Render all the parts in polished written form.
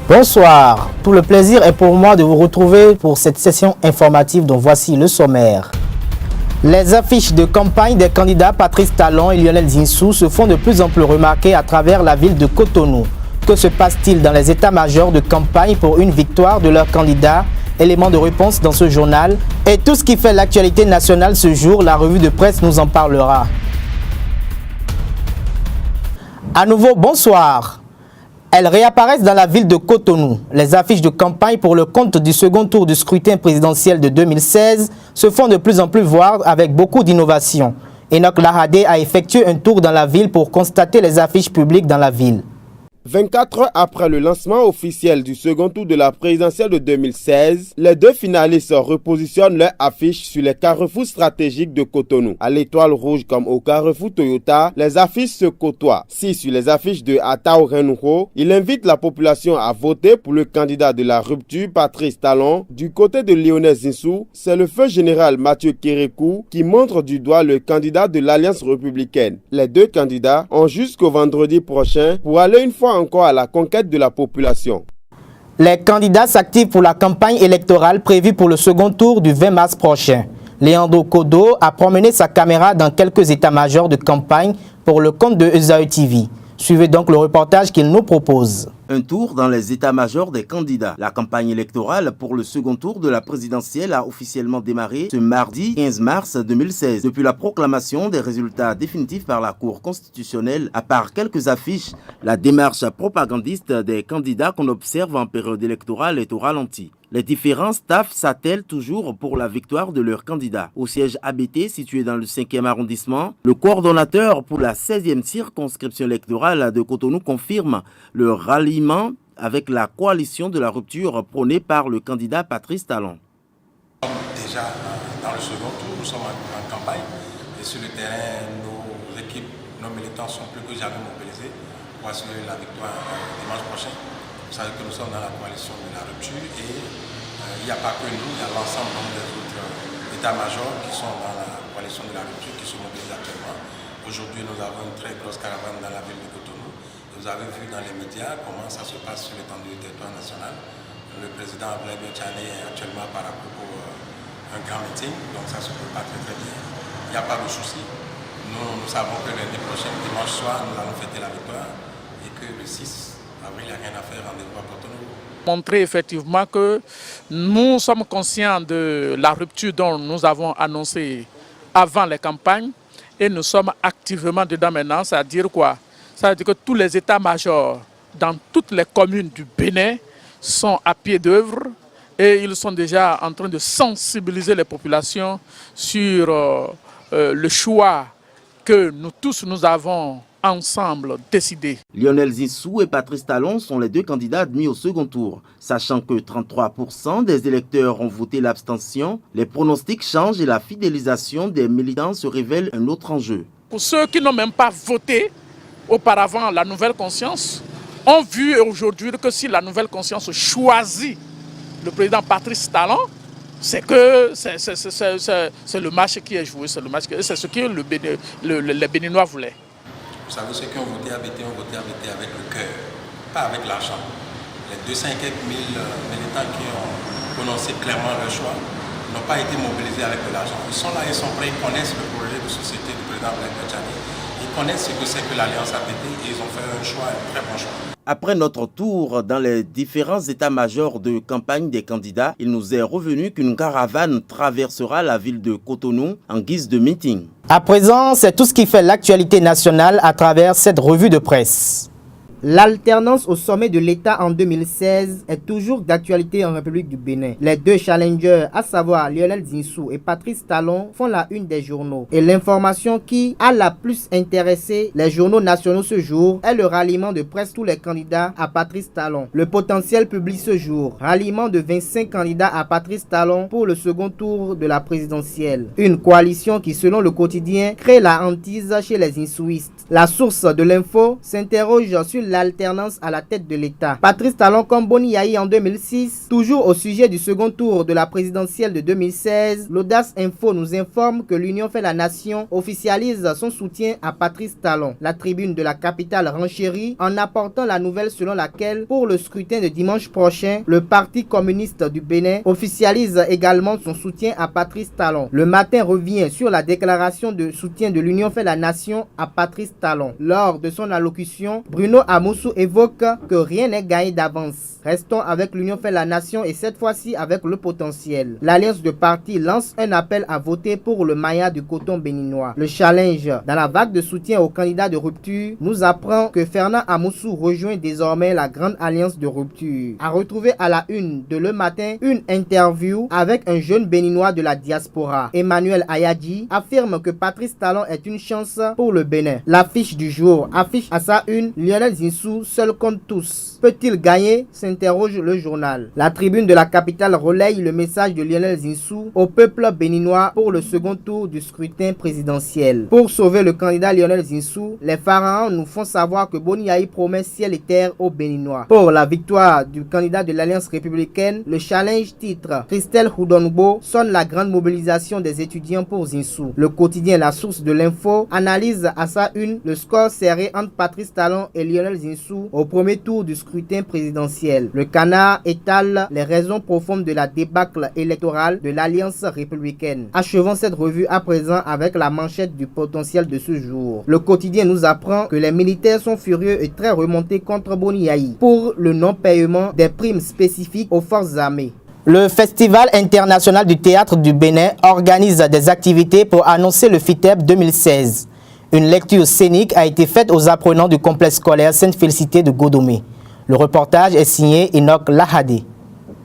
Bonsoir, tout le plaisir est pour moi de vous retrouver pour cette session informative dont voici le sommaire. Les affiches de campagne des candidats Patrice Talon et Lionel Zinsou se font de plus en plus remarquer à travers la ville de Cotonou. Que se passe-t-il dans les états-majors de campagne pour une victoire de leurs candidats? Élément de réponse dans ce journal. Et tout ce qui fait l'actualité nationale ce jour, la revue de presse nous en parlera. À nouveau, bonsoir. Elles réapparaissent dans la ville de Cotonou. Les affiches de campagne pour le compte du second tour du scrutin présidentiel de 2016 se font de plus en plus voir avec beaucoup d'innovation. Enoch Lahadé a effectué un tour dans la ville pour constater les affiches publiques dans la ville. 24 heures après le lancement officiel du second tour de la présidentielle de 2016, les deux finalistes repositionnent leurs affiches sur les carrefours stratégiques de Cotonou. À l'Étoile Rouge comme au carrefour Toyota, les affiches se côtoient. Si sur les affiches de Atao Renouho, il invite la population à voter pour le candidat de la rupture, Patrice Talon. Du côté de Lionel Zinsou, c'est le feu général Mathieu Kérékou qui montre du doigt le candidat de l'Alliance républicaine. Les deux candidats ont jusqu'au vendredi prochain pour aller une fois encore à la conquête de la population. Les candidats s'activent pour la campagne électorale prévue pour le second tour du 20 mars prochain. Leandro Kodo a promené sa caméra dans quelques états-majors de campagne pour le compte de Esaü TV. Suivez donc le reportage qu'il nous propose. Un tour dans les états-majors des candidats. La campagne électorale pour le second tour de la présidentielle a officiellement démarré ce mardi 15 mars 2016. Depuis la proclamation des résultats définitifs par la Cour constitutionnelle, à part quelques affiches, la démarche propagandiste des candidats qu'on observe en période électorale est au ralenti. Les différents staffs s'attellent toujours pour la victoire de leurs candidats. Au siège ABT situé dans le 5e arrondissement, le coordonnateur pour la 16e circonscription électorale de Cotonou confirme le ralliement avec la coalition de la rupture prônée par le candidat Patrice Talon. Déjà dans le second tour, nous sommes en campagne et sur le terrain, nos équipes, nos militants sont plus que jamais mobilisés pour assurer la victoire dimanche prochain. Vous savez que nous sommes dans la coalition de la rupture et il n'y a pas que nous, il y a l'ensemble des autres états-majors qui sont dans la coalition de la rupture qui sont mobilisés actuellement. Aujourd'hui, nous avons une très grosse caravane dans la ville de Cotonou. Vous avez vu dans les médias comment ça se passe sur l'étendue du territoire national. Le président Abdoulaye Tchane est actuellement par rapport pour un grand meeting, donc ça se prépare très bien. Il n'y a pas de souci. Nous savons que lundi prochain, dimanche soir, nous allons fêter la victoire et que le 6 avril, il n'y a rien à faire, rendez-vous à Cotonou. Montrer effectivement que nous sommes conscients de la rupture dont nous avons annoncé avant les campagnes et nous sommes activement dedans maintenant, c'est-à-dire quoi? C'est-à-dire que tous les états-majors dans toutes les communes du Bénin sont à pied d'œuvre et ils sont déjà en train de sensibiliser les populations sur le choix que nous tous nous avons ensemble décidé. Lionel Zinsou et Patrice Talon sont les deux candidats admis au second tour. Sachant que 33% des électeurs ont voté l'abstention, les pronostics changent et la fidélisation des militants se révèle un autre enjeu. Pour ceux qui n'ont même pas voté auparavant la nouvelle conscience, ont vu aujourd'hui que si la nouvelle conscience choisit le président Patrice Talon, c'est que c'est le match qui est joué, c'est ce que les Béninois voulaient. Vous savez, ceux qui ont voté ABT avec le cœur, pas avec l'argent. Les 200 et quelques mille militants qui ont prononcé clairement leur choix n'ont pas été mobilisés avec de l'argent. Ils sont là, ils sont prêts, ils connaissent le projet de société du président Abdoulaye Tchane. Ils connaissent ce que c'est que l'Alliance ABT et ils ont fait un choix, un très bon choix. Après notre tour dans les différents états-majors de campagne des candidats, il nous est revenu qu'une caravane traversera la ville de Cotonou en guise de meeting. À présent, c'est tout ce qui fait l'actualité nationale à travers cette revue de presse. L'alternance au sommet de l'État en 2016 est toujours d'actualité en République du Bénin. Les deux challengers, à savoir Lionel Zinsou et Patrice Talon, font la une des journaux. Et l'information qui a la plus intéressé les journaux nationaux ce jour est le ralliement de presque tous les candidats à Patrice Talon. Le Potentiel publie ce jour ralliement de 25 candidats à Patrice Talon pour le second tour de la présidentielle. Une coalition qui, selon le quotidien, crée la hantise chez les insouistes. La source de l'info s'interroge sur l'alternance à la tête de l'État? Patrice Talon comme Boni Yayi en 2006. Toujours au sujet du second tour de la présidentielle de 2016, l'Audace Info nous informe que l'Union fait la nation officialise son soutien à Patrice Talon. La tribune de la capitale renchérit en apportant la nouvelle selon laquelle, pour le scrutin de dimanche prochain, le Parti communiste du Bénin officialise également son soutien à Patrice Talon. Le Matin revient sur la déclaration de soutien de l'Union fait la nation à Patrice Talon. Lors de son allocution, Bruno Amoussou évoque que rien n'est gagné d'avance. Restons avec l'Union fait la nation et cette fois-ci avec le potentiel. L'Alliance de partis lance un appel à voter pour le Maya du coton béninois. Le challenge dans la vague de soutien aux candidats de rupture nous apprend que Fernand Amoussou rejoint désormais la grande alliance de rupture. À retrouver à la une de Le Matin une interview avec un jeune béninois de la diaspora. Emmanuel Ayadji affirme que Patrice Talon est une chance pour le Bénin. L'affiche du jour affiche à sa une Lionel Zinsou seul contre tous. Peut-il gagner? S'interroge le journal. La tribune de la capitale relaye le message de Lionel Zinsou au peuple béninois pour le second tour du scrutin présidentiel. Pour sauver le candidat Lionel Zinsou, les pharaons nous font savoir que Boni Yayi promet ciel et terre aux Béninois. Pour la victoire du candidat de l'Alliance républicaine, le challenge titre Christelle Houdonbo sonne la grande mobilisation des étudiants pour Zinsou. Le quotidien La Source de l'info analyse à sa une le score serré entre Patrice Talon et Lionel Zinsou au premier tour du scrutin présidentiel. Le Canard étale les raisons profondes de la débâcle électorale de l'Alliance républicaine. Achevons cette revue à présent avec la manchette du potentiel de ce jour. Le quotidien nous apprend que les militaires sont furieux et très remontés contre Boni Yayi pour le non-paiement des primes spécifiques aux forces armées. Le Festival international du théâtre du Bénin organise des activités pour annoncer le FITEB 2016. Une lecture scénique a été faite aux apprenants du complexe scolaire Sainte-Félicité de Godomé. Le reportage est signé Enoch Lahadé.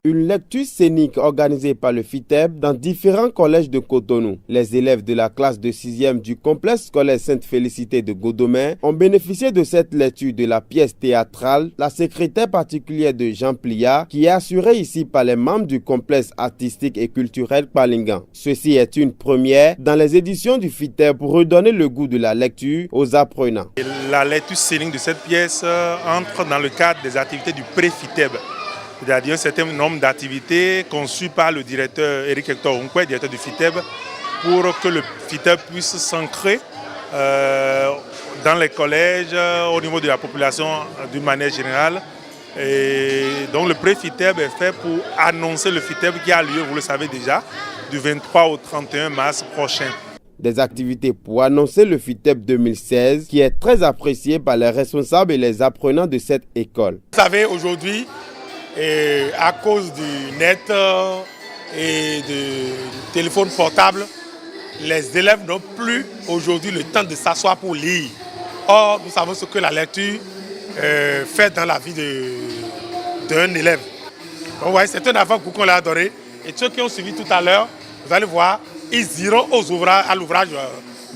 Une lecture scénique organisée par le FITEB dans différents collèges de Cotonou. Les élèves de la classe de 6e du complexe scolaire Sainte-Félicité de Godomé ont bénéficié de cette lecture de la pièce théâtrale La secrétaire particulière de Jean Plia, qui est assurée ici par les membres du complexe artistique et culturel Palingan. Ceci est une première dans les éditions du FITEB pour redonner le goût de la lecture aux apprenants. La lecture scénique de cette pièce entre dans le cadre des activités du pré-FITEB. C'est-à-dire un certain nombre d'activités conçues par le directeur Éric Hector Onkwe, directeur du FITEB, pour que le FITEB puisse s'ancrer dans les collèges, au niveau de la population d'une manière générale. Et donc le pré-FITEB est fait pour annoncer le FITEB qui a lieu, vous le savez déjà, du 23 au 31 mars prochain. Des activités pour annoncer le FITEB 2016 qui est très apprécié par les responsables et les apprenants de cette école. Vous savez, aujourd'hui, et à cause du net et du téléphone portable, les élèves n'ont plus aujourd'hui le temps de s'asseoir pour lire. Or, nous savons ce que la lecture fait dans la vie d'un élève. Donc, ouais, c'est un avant-goût qu'on leur a donné. Et ceux qui ont suivi tout à l'heure, vous allez voir, ils iront à l'ouvrage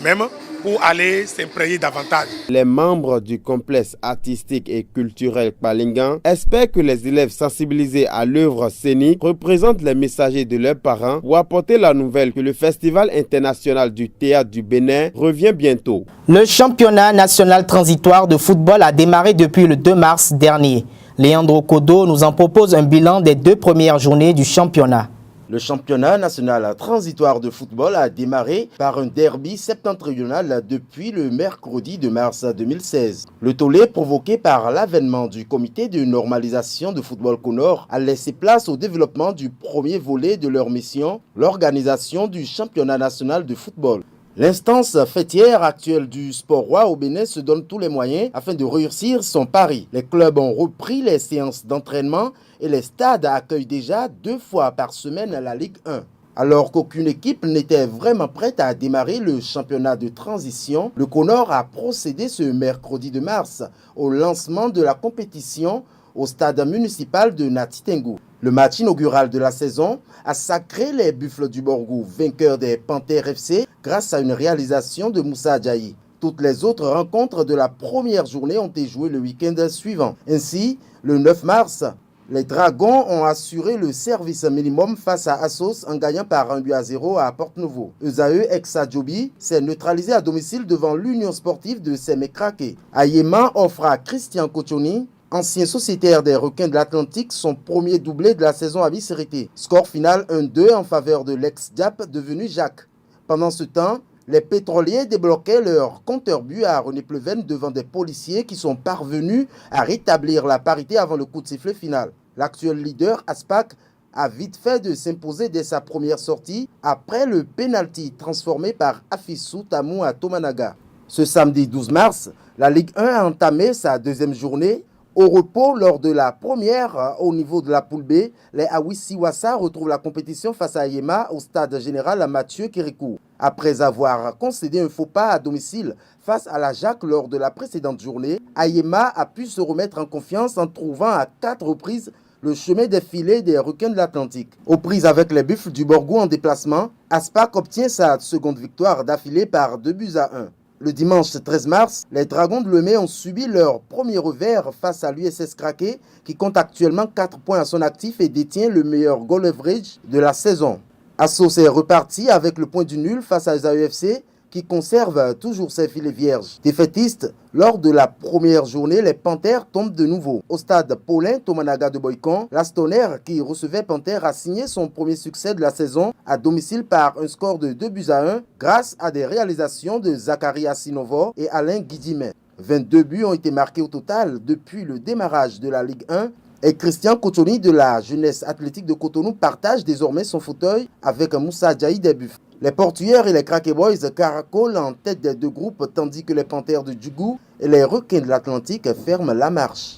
même pour aller s'imprégner davantage. Les membres du complexe artistique et culturel Palingan espèrent que les élèves sensibilisés à l'œuvre scénique représentent les messagers de leurs parents pour apporter la nouvelle que le Festival international du théâtre du Bénin revient bientôt. Le championnat national transitoire de football a démarré depuis le 2 mars dernier. Leandro Kodo nous en propose un bilan des 2 premières journées du championnat. Le championnat national transitoire de football a démarré par un derby septentrional depuis le mercredi de mars 2016. Le tollé provoqué par l'avènement du comité de normalisation de football Conor a laissé place au développement du premier volet de leur mission, l'organisation du championnat national de football. L'instance fêtière actuelle du sport roi au Bénin se donne tous les moyens afin de réussir son pari. Les clubs ont repris les séances d'entraînement et les stades accueillent déjà 2 fois par semaine la Ligue 1. Alors qu'aucune équipe n'était vraiment prête à démarrer le championnat de transition, le Conor a procédé ce mercredi de mars au lancement de la compétition au stade municipal de Natitengu. Le match inaugural de la saison a sacré les Buffles du Borgou, vainqueurs des Panthères FC, grâce à une réalisation de Moussa Adjaï. Toutes les autres rencontres de la première journée ont été jouées le week-end suivant. Ainsi, le 9 mars, Les Dragons ont assuré le service minimum face à Assos en gagnant par 1-0 à Porte-Nouveau. Esaü ex-Adjobi s'est neutralisé à domicile devant l'Union sportive de Sémékraké. Ayema offre à Christian Kochoni, ancien sociétaire des Requins de l'Atlantique, son premier doublé de la saison à Bisserité. Score final 1-2 en faveur de l'ex-Diap devenu Jacques. Pendant ce temps, les pétroliers débloquaient leur compteur but à René Pleven devant des policiers qui sont parvenus à rétablir la parité avant le coup de sifflet final. L'actuel leader, Aspak, a vite fait de s'imposer dès sa première sortie après le pénalty transformé par Afissou Tamou à Tomanaga. Ce samedi 12 mars, la Ligue 1 a entamé sa deuxième journée. Au repos lors de la première au niveau de la poule B, les Awisiwasa retrouvent la compétition face à Ayema au stade général à Mathieu Kirikou. Après avoir concédé un faux pas à domicile face à la Jacques lors de la précédente journée, Ayema a pu se remettre en confiance en trouvant à 4 reprises le chemin des filets des Requins de l'Atlantique. Aux prises avec les Buffles du Borgou en déplacement, Aspak obtient sa seconde victoire d'affilée par 2-1. Le dimanche 13 mars, les Dragons de Lemay ont subi leur premier revers face à l'USS Kraké qui compte actuellement 4 points à son actif et détient le meilleur goal average de la saison. Assos est reparti avec le point du nul face à Esaü FC qui conserve toujours ses filets vierges. Défaitistes, lors de la première journée, les Panthères tombent de nouveau. Au stade Paulin Tomanaga de Boycon, l'Astonner, qui recevait Panthères, a signé son premier succès de la saison à domicile par un score de 2-1 grâce à des réalisations de Zachary Assinovo et Alain Guidimet. 22 buts ont été marqués au total depuis le démarrage de la Ligue 1 et Christian Kochoni de la Jeunesse Athlétique de Cotonou partage désormais son fauteuil avec Moussa Djaï des Buffles. Les Portuaires et les Kraké Boys caracolent en tête des deux groupes tandis que les Panthères de Djougou et les Requins de l'Atlantique ferment la marche.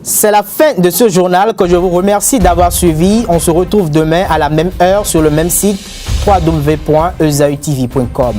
C'est la fin de ce journal que je vous remercie d'avoir suivi. On se retrouve demain à la même heure sur le même site www.esautv.com.